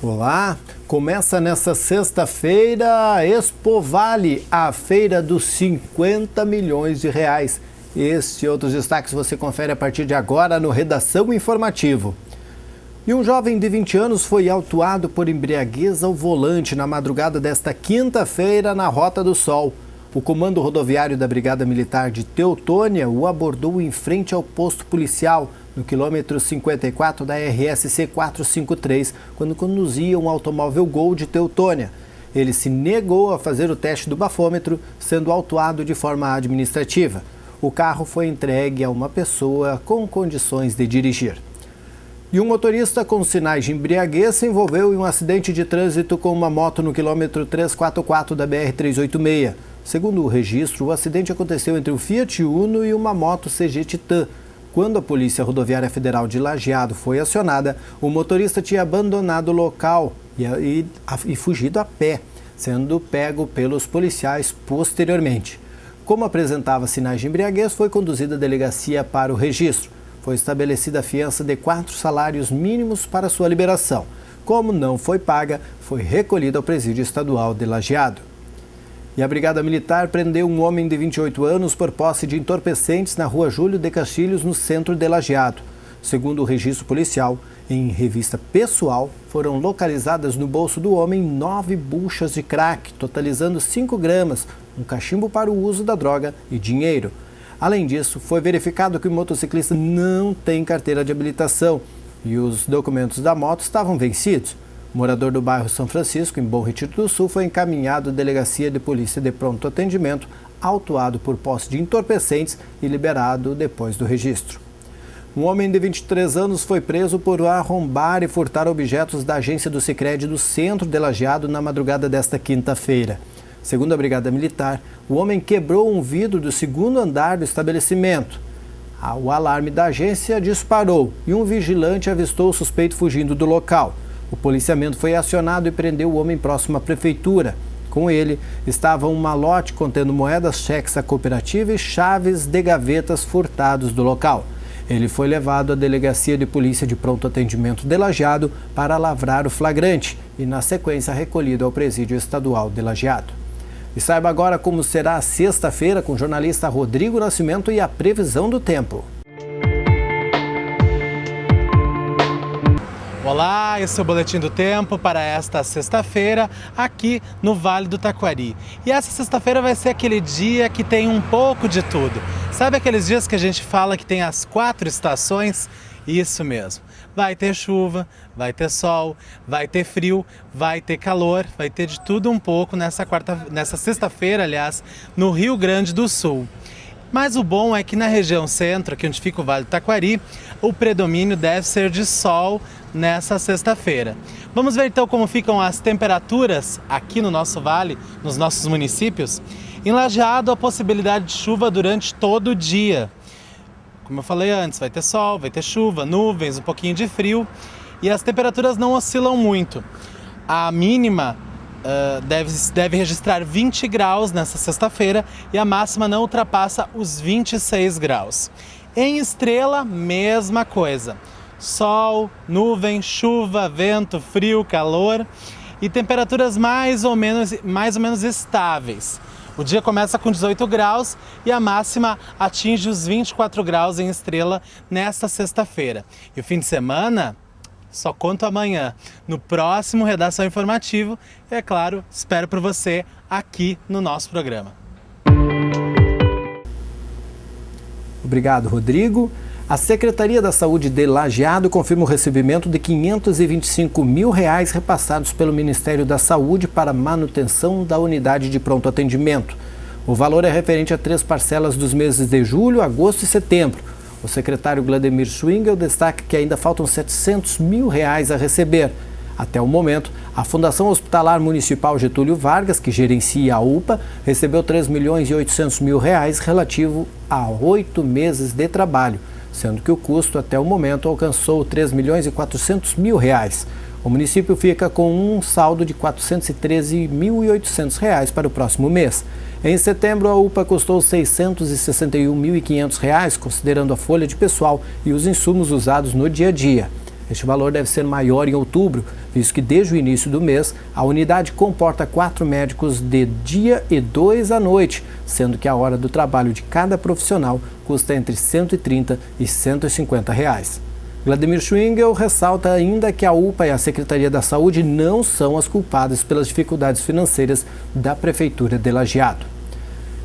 Olá, começa nesta sexta-feira a Expovale, a feira dos 50 milhões de reais. Este e outros destaques você confere a partir de agora no Redação Informativo. E um jovem de 20 anos foi autuado por embriaguez ao volante na madrugada desta quinta-feira na Rota do Sol. O comando rodoviário da Brigada Militar de Teutônia o abordou em frente ao posto policial, no quilômetro 54 da RSC 453, quando conduzia um automóvel Gol de Teutônia. Ele se negou a fazer o teste do bafômetro, sendo autuado de forma administrativa. O carro foi entregue a uma pessoa com condições de dirigir. E um motorista com sinais de embriaguez se envolveu em um acidente de trânsito com uma moto no quilômetro 344 da BR-386. Segundo o registro, o acidente aconteceu entre um Fiat Uno e uma moto CG Titan. Quando a Polícia Rodoviária Federal de Lajeado foi acionada, o motorista tinha abandonado o local e fugido a pé, sendo pego pelos policiais posteriormente. Como apresentava sinais de embriaguez, foi conduzida à delegacia para o registro. Foi estabelecida a fiança de 4 salários mínimos para sua liberação. Como não foi paga, foi recolhida ao presídio estadual de Lajeado. E a Brigada Militar prendeu um homem de 28 anos por posse de entorpecentes na rua Júlio de Castilhos, no centro de Lajeado. Segundo o registro policial, em revista pessoal, foram localizadas no bolso do homem 9 buchas de crack, totalizando 5 gramas, um cachimbo para o uso da droga e dinheiro. Além disso, foi verificado que o motociclista não tem carteira de habilitação e os documentos da moto estavam vencidos. O morador do bairro São Francisco, em Bom Retiro do Sul, foi encaminhado à Delegacia de Polícia de Pronto Atendimento, autuado por posse de entorpecentes e liberado depois do registro. Um homem de 23 anos foi preso por arrombar e furtar objetos da agência do Sicredi do centro de Lajeado na madrugada desta quinta-feira. Segundo a Brigada Militar, o homem quebrou um vidro do segundo andar do estabelecimento. O alarme da agência disparou e um vigilante avistou o suspeito fugindo do local. O policiamento foi acionado e prendeu o homem próximo à prefeitura. Com ele, estava um malote contendo moedas, cheques da cooperativa e chaves de gavetas furtados do local. Ele foi levado à Delegacia de Polícia de Pronto Atendimento de Lajeado para lavrar o flagrante e, na sequência, recolhido ao Presídio Estadual de Lajeado. E saiba agora como será a sexta-feira com o jornalista Rodrigo Nascimento e a previsão do tempo. Olá, esse é o Boletim do Tempo para esta sexta-feira aqui no Vale do Taquari. E essa sexta-feira vai ser aquele dia que tem um pouco de tudo. Sabe aqueles dias que a gente fala que tem as 4 estações? Isso mesmo. Vai ter chuva, vai ter sol, vai ter frio, vai ter calor, vai ter de tudo um pouco nessa sexta-feira, aliás, no Rio Grande do Sul. Mas o bom é que na região centro, aqui onde fica o Vale do Taquari, o predomínio deve ser de sol nessa sexta-feira. Vamos ver então como ficam as temperaturas aqui no nosso vale, nos nossos municípios. Em Lajeado, a possibilidade de chuva durante todo o dia. Como eu falei antes, vai ter sol, vai ter chuva, nuvens, um pouquinho de frio e as temperaturas não oscilam muito. A mínima deve registrar 20 graus nessa sexta-feira e a máxima não ultrapassa os 26 graus. Em Estrela, mesma coisa. Sol, nuvem, chuva, vento, frio, calor e temperaturas mais ou menos estáveis. O dia começa com 18 graus e a máxima atinge os 24 graus em Estrela nesta sexta-feira. E o fim de semana só conto amanhã, no próximo Redação Informativo. E, é claro, espero por você aqui no nosso programa. Obrigado, Rodrigo. A Secretaria da Saúde de Lajeado confirma o recebimento de R$ 525 mil repassados pelo Ministério da Saúde para manutenção da unidade de pronto atendimento. O valor é referente a 3 parcelas dos meses de julho, agosto e setembro. O secretário Vladimir Schwingel destaca que ainda faltam R$ 700 mil a receber. Até o momento, a Fundação Hospitalar Municipal Getúlio Vargas, que gerencia a UPA, recebeu R$ 3.800.000 relativo a 8 meses de trabalho, sendo que o custo até o momento alcançou R$ 3.400.000. O município fica com um saldo de R$ 413.800 para o próximo mês. Em setembro, a UPA custou R$ 661.500, considerando a folha de pessoal e os insumos usados no dia a dia. Este valor deve ser maior em outubro, visto que desde o início do mês, a unidade comporta 4 médicos de dia e 2 à noite, sendo que a hora do trabalho de cada profissional custa entre R$ 130 e R$ 150 reais. Vladimir Schwingel ressalta ainda que a UPA e a Secretaria da Saúde não são as culpadas pelas dificuldades financeiras da Prefeitura de Lajeado.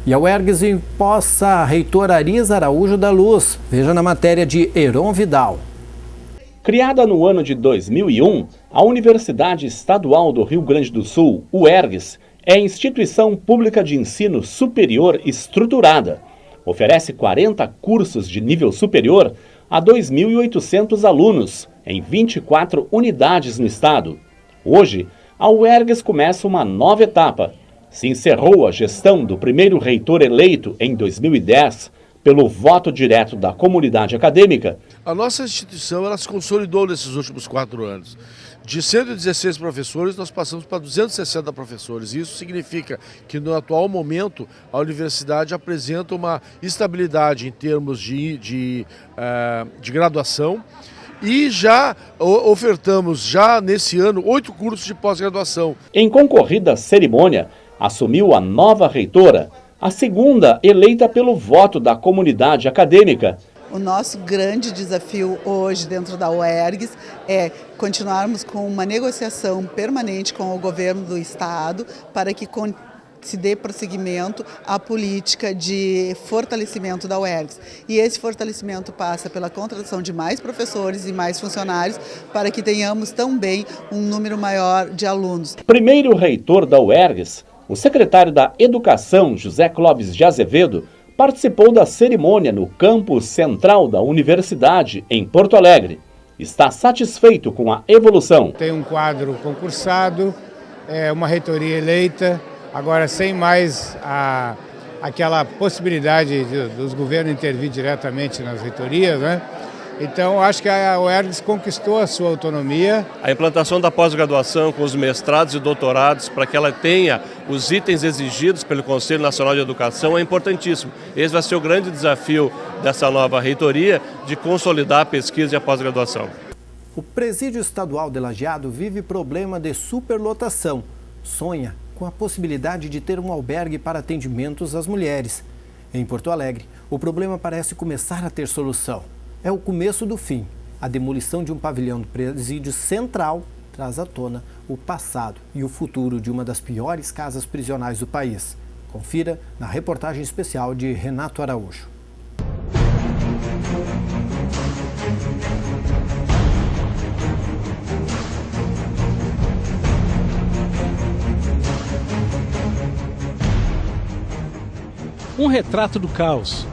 E a UERGS empossa reitor Aris Araújo da Luz. Veja na matéria de Heron Vidal. Criada no ano de 2001, a Universidade Estadual do Rio Grande do Sul, UERGS, é instituição pública de ensino superior estruturada. Oferece 40 cursos de nível superior a 2.800 alunos, em 24 unidades no estado. Hoje, a UERGS começa uma nova etapa. Se encerrou a gestão do primeiro reitor eleito em 2010, pelo voto direto da comunidade acadêmica. A nossa instituição ela se consolidou nesses últimos 4 anos. De 116 professores, nós passamos para 260 professores. Isso significa que, no atual momento, a universidade apresenta uma estabilidade em termos de graduação e já ofertamos, já nesse ano, 8 cursos de pós-graduação. Em concorrida cerimônia, assumiu a nova reitora, a segunda eleita pelo voto da comunidade acadêmica. O nosso grande desafio hoje dentro da UERGS é continuarmos com uma negociação permanente com o governo do estado para que se dê prosseguimento à política de fortalecimento da UERGS. E esse fortalecimento passa pela contratação de mais professores e mais funcionários para que tenhamos também um número maior de alunos. Primeiro reitor da UERGS, o secretário da Educação, José Clóvis de Azevedo, participou da cerimônia no campus central da universidade, em Porto Alegre. Está satisfeito com a evolução. Tem um quadro concursado, uma reitoria eleita, agora sem mais aquela possibilidade dos governos intervir diretamente nas reitorias, né? Então, acho que a UERGS conquistou a sua autonomia. A implantação da pós-graduação com os mestrados e doutorados, para que ela tenha os itens exigidos pelo Conselho Nacional de Educação, é importantíssimo. Esse vai ser o grande desafio dessa nova reitoria, de consolidar a pesquisa e a pós-graduação. O Presídio Estadual de Lajeado vive problema de superlotação. Sonha com a possibilidade de ter um albergue para atendimentos às mulheres. Em Porto Alegre, o problema parece começar a ter solução. É o começo do fim. A demolição de um pavilhão do presídio central traz à tona o passado e o futuro de uma das piores casas prisionais do país. Confira na reportagem especial de Renato Araújo. Um retrato do caos.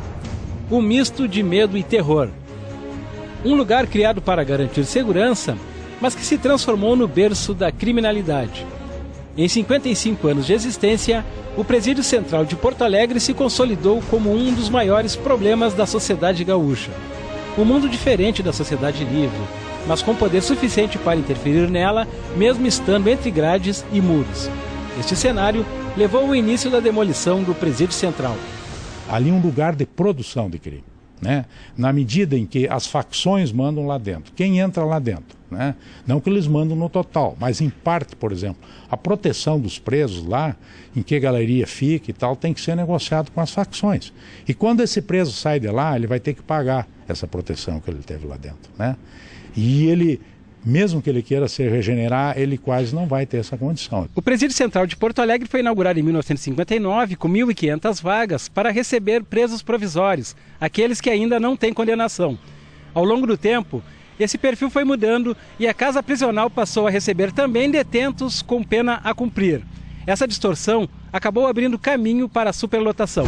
Um misto de medo e terror. Um lugar criado para garantir segurança, mas que se transformou no berço da criminalidade. Em 55 anos de existência, o Presídio Central de Porto Alegre se consolidou como um dos maiores problemas da sociedade gaúcha. Um mundo diferente da sociedade livre, mas com poder suficiente para interferir nela, mesmo estando entre grades e muros. Este cenário levou ao início da demolição do Presídio Central. Ali um lugar de produção de crime, né? Na medida em que as facções mandam lá dentro. Quem entra lá dentro, né? Não que eles mandam no total, mas em parte, por exemplo, a proteção dos presos lá, em que a galeria fica e tal, tem que ser negociado com as facções. E quando esse preso sai de lá, ele vai ter que pagar essa proteção que ele teve lá dentro, né? E ele, mesmo que ele queira se regenerar, ele quase não vai ter essa condição. O Presídio Central de Porto Alegre foi inaugurado em 1959 com 1.500 vagas para receber presos provisórios, aqueles que ainda não têm condenação. Ao longo do tempo, esse perfil foi mudando e a casa prisional passou a receber também detentos com pena a cumprir. Essa distorção acabou abrindo caminho para a superlotação.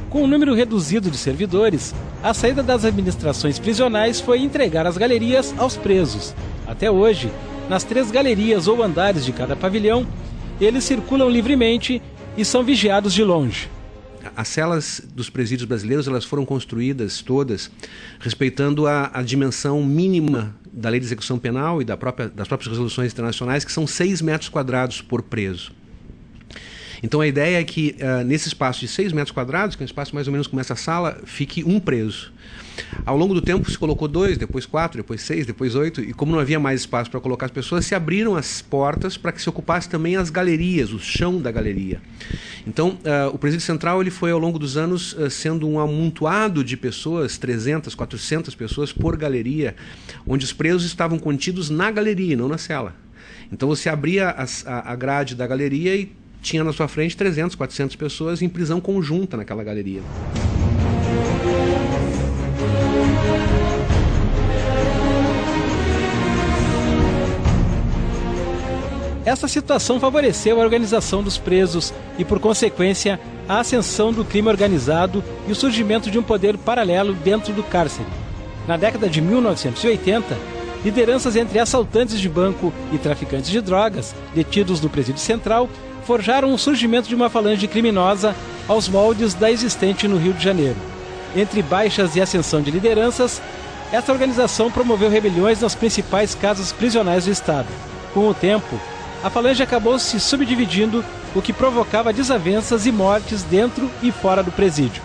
Com um número reduzido de servidores, a saída das administrações prisionais foi entregar as galerias aos presos. Até hoje, nas 3 galerias ou andares de cada pavilhão, eles circulam livremente e são vigiados de longe. as celas dos presídios brasileiros elas foram construídas todas respeitando a dimensão mínima da lei de execução penal e das próprias resoluções internacionais, que são 6 metros quadrados por preso. Então a ideia é que nesse espaço de 6 metros quadrados, que é um espaço mais ou menos como essa sala, fique um preso. Ao longo do tempo se colocou 2, depois 4, depois 6, depois 8, e como não havia mais espaço para colocar as pessoas, se abriram as portas para que se ocupasse também as galerias, o chão da galeria. Então o Presídio Central ele foi ao longo dos anos sendo um amontoado de pessoas, 300, 400 pessoas por galeria, onde os presos estavam contidos na galeria, não na cela. Então você abria a grade da galeria e tinha na sua frente 300, 400 pessoas em prisão conjunta naquela galeria. Essa situação favoreceu a organização dos presos e, por consequência, a ascensão do crime organizado e o surgimento de um poder paralelo dentro do cárcere. Na década de 1980, lideranças entre assaltantes de banco e traficantes de drogas, detidos no Presídio Central, forjaram o surgimento de uma falange criminosa aos moldes da existente no Rio de Janeiro. Entre baixas e ascensão de lideranças, essa organização promoveu rebeliões nas principais casas prisionais do estado. Com o tempo, a falange acabou se subdividindo, o que provocava desavenças e mortes dentro e fora do presídio.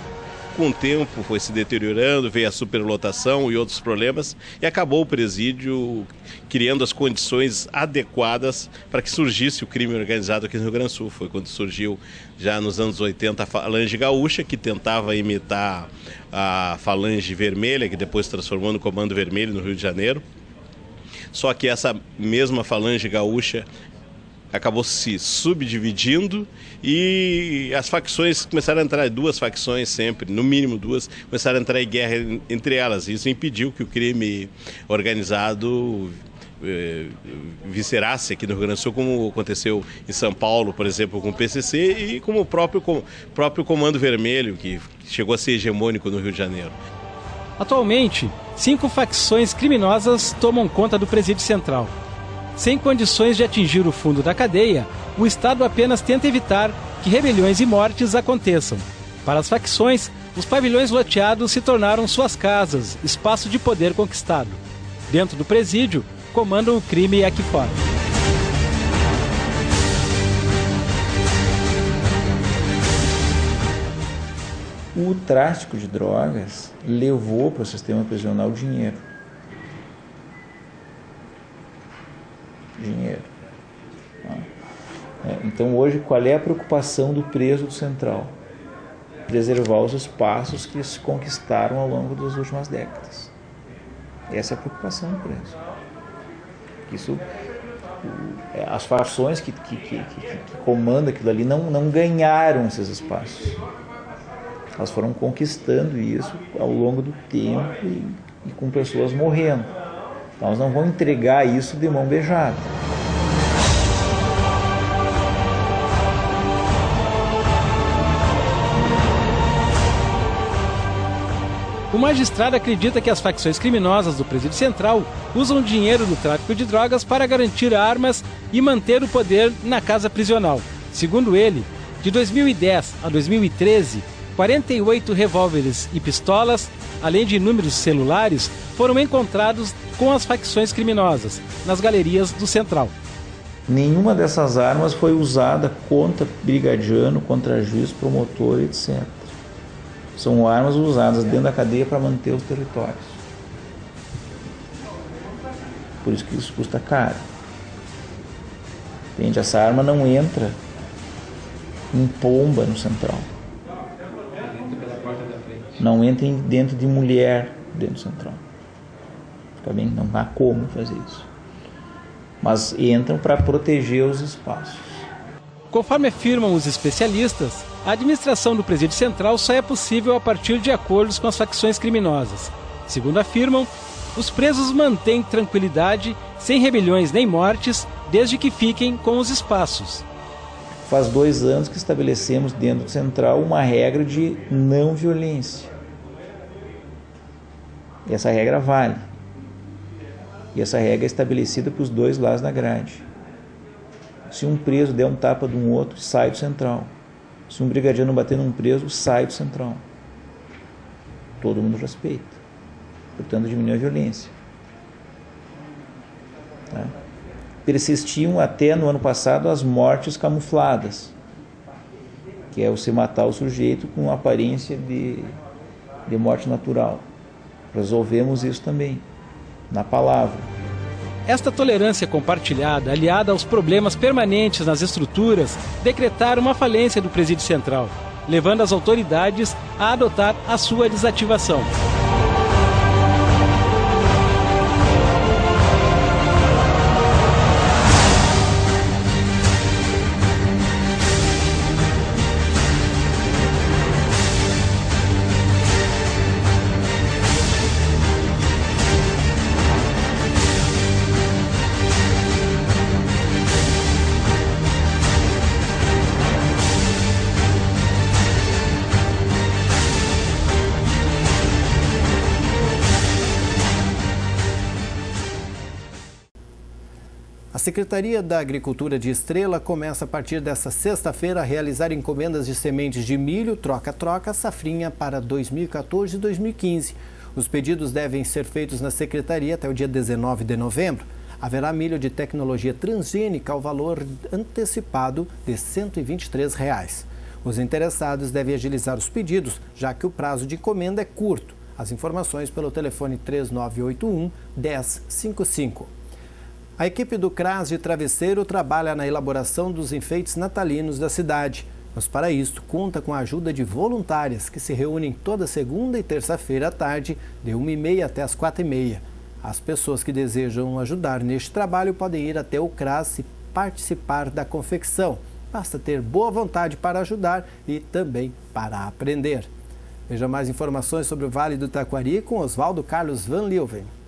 Com o tempo foi se deteriorando, veio a superlotação e outros problemas, e acabou o presídio criando as condições adequadas para que surgisse o crime organizado aqui no Rio Grande do Sul. Foi quando surgiu, já nos anos 80, a Falange Gaúcha, que tentava imitar a Falange Vermelha, que depois se transformou no Comando Vermelho no Rio de Janeiro. Só que essa mesma Falange Gaúcha acabou se subdividindo e as facções começaram a entrar, 2 facções sempre, no mínimo 2, começaram a entrar em guerra entre elas. Isso impediu que o crime organizado viscerasse aqui no Rio Grande do Sul, como aconteceu em São Paulo, por exemplo, com o PCC, e como o próprio Comando Vermelho, que chegou a ser hegemônico no Rio de Janeiro. Atualmente, 5 facções criminosas tomam conta do Presídio Central. Sem condições de atingir o fundo da cadeia, o Estado apenas tenta evitar que rebeliões e mortes aconteçam. Para as facções, os pavilhões loteados se tornaram suas casas, espaço de poder conquistado. Dentro do presídio, comandam o crime aqui fora. O tráfico de drogas levou para o sistema prisional dinheiro. Então hoje qual é a preocupação do preso do Central? Preservar os espaços que se conquistaram ao longo das últimas décadas. Essa é a preocupação do preso. Isso, as facções que comandam aquilo ali não ganharam esses espaços. Elas foram conquistando isso ao longo do tempo e com pessoas morrendo. Então elas não vão entregar isso de mão beijada. O magistrado acredita que as facções criminosas do Presídio Central usam dinheiro do tráfico de drogas para garantir armas e manter o poder na casa prisional. Segundo ele, de 2010 a 2013, 48 revólveres e pistolas, além de inúmeros celulares, foram encontrados com as facções criminosas nas galerias do Central. Nenhuma dessas armas foi usada contra brigadiano, contra juiz, promotor, etc. São armas usadas dentro da cadeia para manter os territórios. Por isso que isso custa caro. Entende? Essa arma não entra em pomba no Central. Não entra dentro de mulher dentro do Central. Fica bem, não há como fazer isso. Mas entram para proteger os espaços. Conforme afirmam os especialistas, a administração do Presídio Central só é possível a partir de acordos com as facções criminosas. Segundo afirmam, os presos mantêm tranquilidade, sem rebeliões nem mortes, desde que fiquem com os espaços. Faz 2 anos que estabelecemos dentro do Central uma regra de não violência. E essa regra vale. E essa regra é estabelecida para os 2 lados da grade. Se um preso der um tapa de um outro, sai do Central. Se um brigadiano bater num preso, sai do central. Todo mundo respeita. Portanto, diminui a violência. Tá? Persistiam até no ano passado as mortes camufladas, que é você matar o sujeito com aparência de morte natural. Resolvemos isso também, na palavra. Esta tolerância compartilhada, aliada aos problemas permanentes nas estruturas, decretaram uma falência do Presídio Central, levando as autoridades a adotar a sua desativação. A Secretaria da Agricultura de Estrela começa a partir desta sexta-feira a realizar encomendas de sementes de milho troca-troca safrinha para 2014 e 2015. Os pedidos devem ser feitos na Secretaria até o dia 19 de novembro. Haverá milho de tecnologia transgênica ao valor antecipado de R$ 123. Os interessados devem agilizar os pedidos, já que o prazo de encomenda é curto. As informações pelo telefone 3981-1055. A equipe do CRAS de Travesseiro trabalha na elaboração dos enfeites natalinos da cidade, mas para isso conta com a ajuda de voluntárias que se reúnem toda segunda e terça-feira à tarde, de 1h30 até as 4h30. As pessoas que desejam ajudar neste trabalho podem ir até o CRAS e participar da confecção. Basta ter boa vontade para ajudar e também para aprender. Veja mais informações sobre o Vale do Taquari com Oswaldo Carlos Van Leeuwen.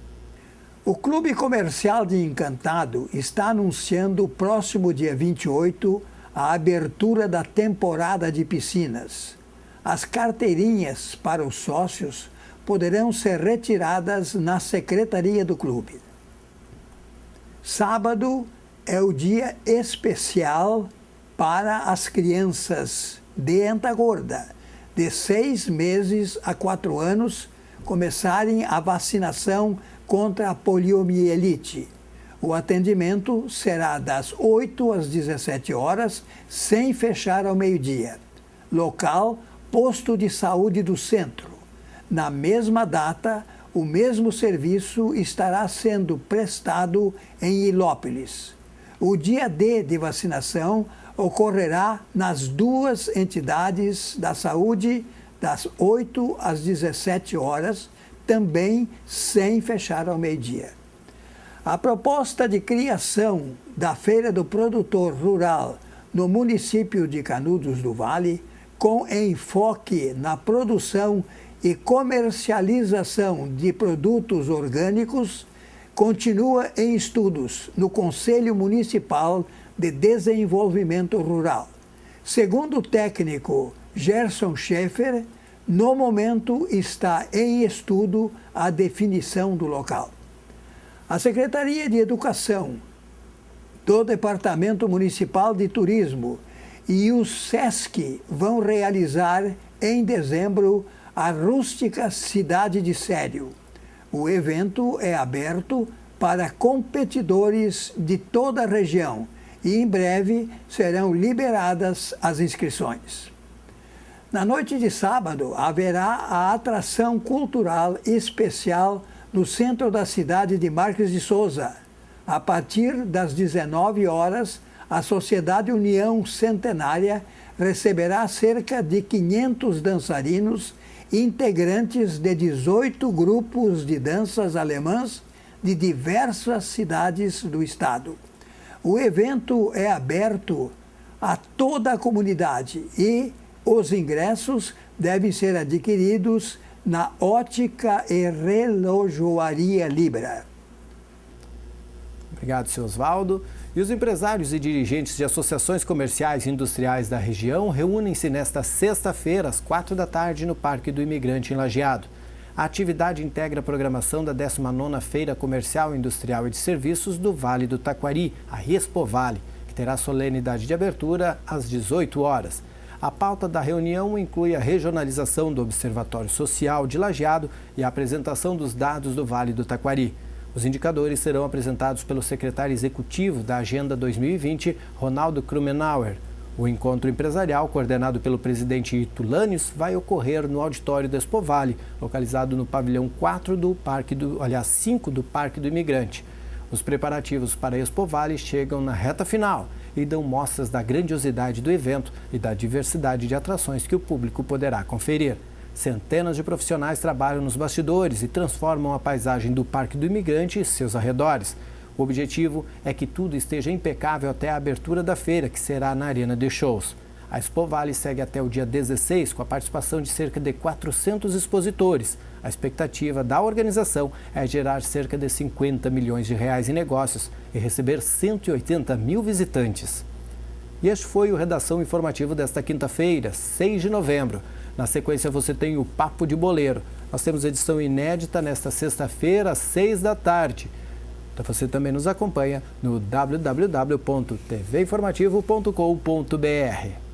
O Clube Comercial de Encantado está anunciando o próximo dia 28 a abertura da temporada de piscinas. As carteirinhas para os sócios poderão ser retiradas na secretaria do clube. Sábado é o dia especial para as crianças de Antagorda, de 6 meses a 4 anos, começarem a vacinação contra a poliomielite. O atendimento será das 8 às 17 horas, sem fechar ao meio-dia. Local, posto de saúde do centro. Na mesma data, o mesmo serviço estará sendo prestado em Ilópolis. O dia D de vacinação ocorrerá nas duas entidades da saúde, das 8 às 17 horas, também sem fechar ao meio-dia. A proposta de criação da Feira do Produtor Rural no município de Canudos do Vale, com enfoque na produção e comercialização de produtos orgânicos, continua em estudos no Conselho Municipal de Desenvolvimento Rural. Segundo o técnico Gerson Schaefer, no momento está em estudo a definição do local. A Secretaria de Educação do Departamento Municipal de Turismo e o SESC vão realizar em dezembro a Rústica Cidade de Sério. O evento é aberto para competidores de toda a região e em breve serão liberadas as inscrições. Na noite de sábado, haverá a atração cultural especial no centro da cidade de Marques de Souza. A partir das 19 horas, a Sociedade União Centenária receberá cerca de 500 dançarinos, integrantes de 18 grupos de danças alemãs de diversas cidades do estado. O evento é aberto a toda a comunidade e os ingressos devem ser adquiridos na Ótica e Relojoaria Libra. Obrigado, seu Oswaldo. E os empresários e dirigentes de associações comerciais e industriais da região reúnem-se nesta sexta-feira, às 4 da tarde, no Parque do Imigrante, em Lajeado. A atividade integra a programação da 19ª Feira Comercial, Industrial e de Serviços do Vale do Taquari, a Expovale, que terá solenidade de abertura às 18 horas. A pauta da reunião inclui a regionalização do Observatório Social de Lajeado e a apresentação dos dados do Vale do Taquari. Os indicadores serão apresentados pelo secretário executivo da Agenda 2020, Ronaldo Krumenauer. O encontro empresarial, coordenado pelo presidente Ito Lanius, vai ocorrer no auditório da Expovale, localizado no pavilhão 5 do Parque do Imigrante. Os preparativos para a Expovale chegam na reta final e dão mostras da grandiosidade do evento e da diversidade de atrações que o público poderá conferir. Centenas de profissionais trabalham nos bastidores e transformam a paisagem do Parque do Imigrante e seus arredores. O objetivo é que tudo esteja impecável até a abertura da feira, que será na Arena de Shows. A Expovale segue até o dia 16, com a participação de cerca de 400 expositores. A expectativa da organização é gerar cerca de 50 milhões de reais em negócios e receber 180 mil visitantes. E este foi o Redação Informativo desta quinta-feira, 6 de novembro. Na sequência você tem o Papo de Boleiro. Nós temos edição inédita nesta sexta-feira, às 6 da tarde. Então você também nos acompanha no www.tvinformativo.com.br.